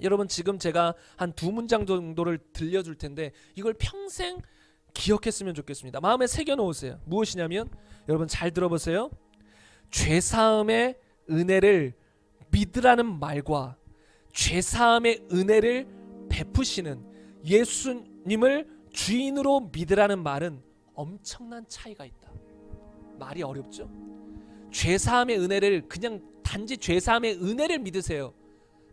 여러분 지금 제가 한 두 문장 정도를 들려줄 텐데 이걸 평생 기억했으면 좋겠습니다. 마음에 새겨놓으세요. 무엇이냐면 여러분 잘 들어보세요. 죄사함의 은혜를 믿으라는 말과 죄사함의 은혜를 베푸시는 예수님을 주인으로 믿으라는 말은 엄청난 차이가 있다. 말이 어렵죠? 죄사함의 은혜를 그냥 단지 죄사함의 은혜를 믿으세요.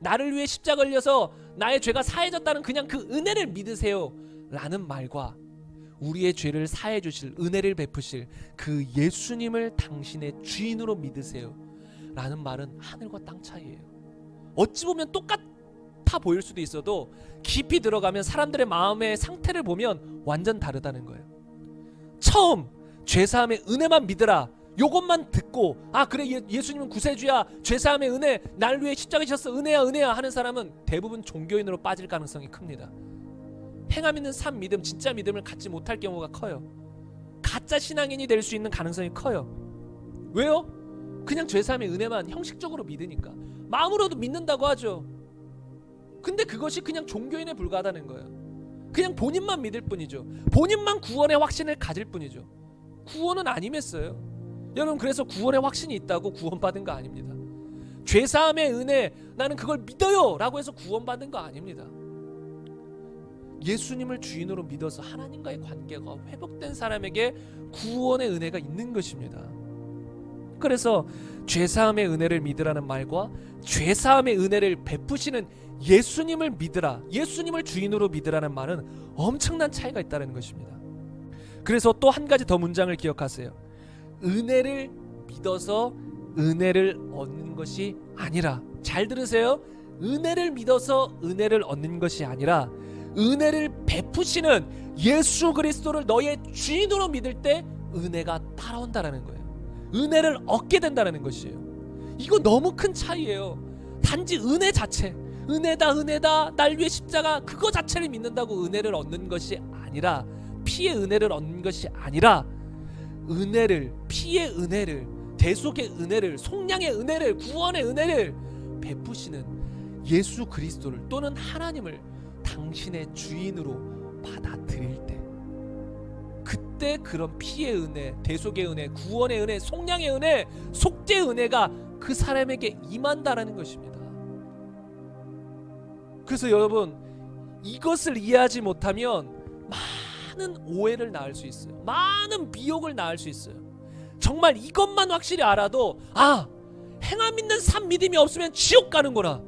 나를 위해 십자가 걸려서 나의 죄가 사해졌다는 그냥 그 은혜를 믿으세요 라는 말과 우리의 죄를 사해 주실 은혜를 베푸실 그 예수님을 당신의 주인으로 믿으세요 라는 말은 하늘과 땅 차이예요. 어찌 보면 똑같아 보일 수도 있어도 깊이 들어가면 사람들의 마음의 상태를 보면 완전 다르다는 거예요. 처음 죄사함의 은혜만 믿으라 요것만 듣고 아 그래 예수님은 구세주야 죄사함의 은혜 날 위해 십자가 지셨어 은혜야 은혜야 하는 사람은 대부분 종교인으로 빠질 가능성이 큽니다. 행함 있는 삶 믿음 진짜 믿음을 갖지 못할 경우가 커요. 가짜 신앙인이 될 수 있는 가능성이 커요. 왜요? 그냥 죄사함의 은혜만 형식적으로 믿으니까 마음으로도 믿는다고 하죠. 근데 그것이 그냥 종교인에 불과하다는 거예요. 그냥 본인만 믿을 뿐이죠. 본인만 구원의 확신을 가질 뿐이죠. 구원은 아니었어요. 여러분 그래서 구원의 확신이 있다고 구원받은 거 아닙니다. 죄사함의 은혜 나는 그걸 믿어요 라고 해서 구원받은 거 아닙니다. 예수님을 주인으로 믿어서 하나님과의 관계가 회복된 사람에게 구원의 은혜가 있는 것입니다. 그래서 죄사함의 은혜를 믿으라는 말과 죄사함의 은혜를 베푸시는 예수님을 믿으라 예수님을 주인으로 믿으라는 말은 엄청난 차이가 있다는 것입니다. 그래서 또 한 가지 더 문장을 기억하세요. 은혜를 믿어서 은혜를 얻는 것이 아니라 잘 들으세요. 은혜를 믿어서 은혜를 얻는 것이 아니라 은혜를 베푸시는 예수 그리스도를 너의 주인으로 믿을 때 은혜가 따라온다라는 거예요. 은혜를 얻게 된다는 것이에요. 이거 너무 큰 차이예요. 단지 은혜 자체 은혜다 날 위해 십자가 그거 자체를 믿는다고 은혜를 얻는 것이 아니라 피의 은혜를 얻는 것이 아니라 은혜를 피의 은혜를 대속의 은혜를 속량의 은혜를 구원의 은혜를 베푸시는 예수 그리스도를 또는 하나님을 당신의 주인으로 받아들일 때 그때 그런 피의 은혜 대속의 은혜 구원의 은혜 속량의 은혜 속죄의 은혜가 그 사람에게 임한다라는 것입니다. 그래서 여러분 이것을 이해하지 못하면 많은 오해를 낳을 수 있어요. 많은 미혹을 낳을 수 있어요. 정말 이것만 확실히 알아도 아 행함 있는 삶 믿음이 없으면 지옥 가는구나.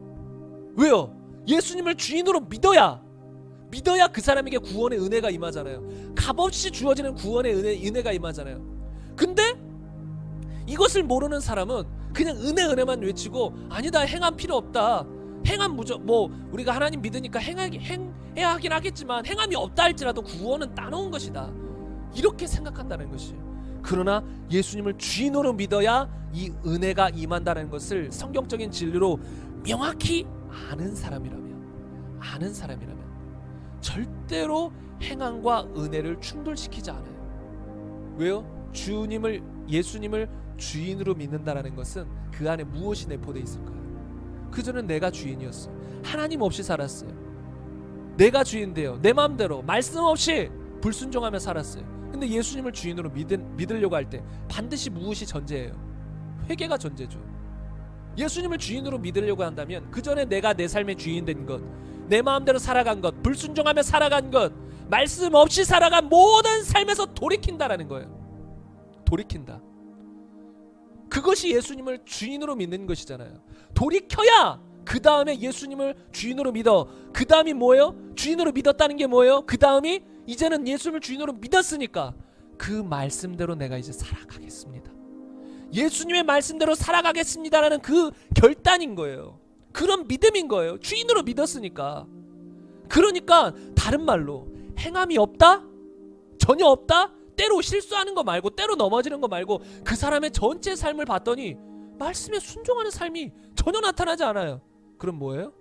왜요? 예수님을 주인으로 믿어야 그 사람에게 구원의 은혜가 임하잖아요. 값없이 주어지는 구원의 은혜가 임하잖아요. 근데 이것을 모르는 사람은 그냥 은혜만 외치고 아니다 행함 필요 없다. 행함 우리가 하나님 믿으니까 행해야 하긴 하겠지만 행함이 없다 할지라도 구원은 따놓은 것이다 이렇게 생각한다는 것이에요. 그러나 예수님을 주인으로 믿어야 이 은혜가 임한다는 것을 성경적인 진리로 명확히 아는 사람이라면 절대로 행함과 은혜를 충돌시키지 않아요. 왜요? 예수님을 주인으로 믿는다는 것은 그 안에 무엇이 내포되어 있을까요? 그전엔 내가 주인이었어. 하나님 없이 살았어요. 내가 주인돼요. 내 마음대로 말씀 없이 불순종하며 살았어요. 근데 예수님을 주인으로 믿으려고 할 때 반드시 무엇이 전제예요? 회개가 전제죠. 예수님을 주인으로 믿으려고 한다면 그전에 내가 내 삶의 주인 된 것 내 마음대로 살아간 것 불순종하며 살아간 것 말씀 없이 살아간 모든 삶에서 돌이킨다라는 거예요. 돌이킨다. 그것이 예수님을 주인으로 믿는 것이잖아요. 돌이켜야 그 다음에 예수님을 주인으로 믿어. 그 다음이 뭐예요? 주인으로 믿었다는 게 뭐예요? 그 다음이 이제는 예수님을 주인으로 믿었으니까 그 말씀대로 내가 이제 살아가겠습니다. 예수님의 말씀대로 살아가겠습니다라는 그 결단인 거예요. 그런 믿음인 거예요. 주인으로 믿었으니까. 그러니까 다른 말로 행함이 없다? 전혀 없다? 때로 실수하는 거 말고 때로 넘어지는 거 말고 그 사람의 전체 삶을 봤더니 말씀에 순종하는 삶이 전혀 나타나지 않아요. 그럼 뭐예요?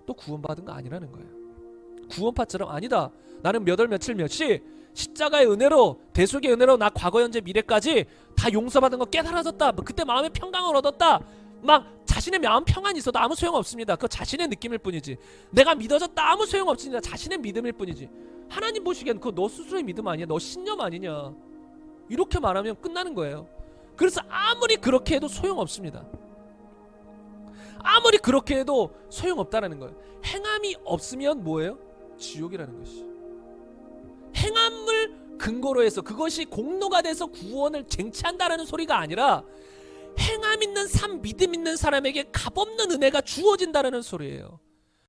또 구원받은 거 아니라는 거예요. 구원파처럼 아니다. 나는 몇 월 며칠 몇 시 십자가의 은혜로 대속의 은혜로 나 과거 현재 미래까지 다 용서받은 거 깨달아졌다. 그때 마음의 평강을 얻었다. 막 자신의 마음 평안이 있어도 아무 소용없습니다. 그거 자신의 느낌일 뿐이지. 내가 믿어졌다 아무 소용없습니다. 자신의 믿음일 뿐이지. 하나님 보시기엔 그거 너 스스로의 믿음 아니야? 너 신념 아니냐? 이렇게 말하면 끝나는 거예요. 그래서 아무리 그렇게 해도 소용없습니다. 아무리 그렇게 해도 소용없다라는 거예요. 행함이 없으면 뭐예요? 지옥이라는 것이. 행함을 근거로 해서 그것이 공로가 돼서 구원을 쟁취한다라는 소리가 아니라 행함 있는 삶, 믿음 있는 사람에게 값없는 은혜가 주어진다라는 소리예요.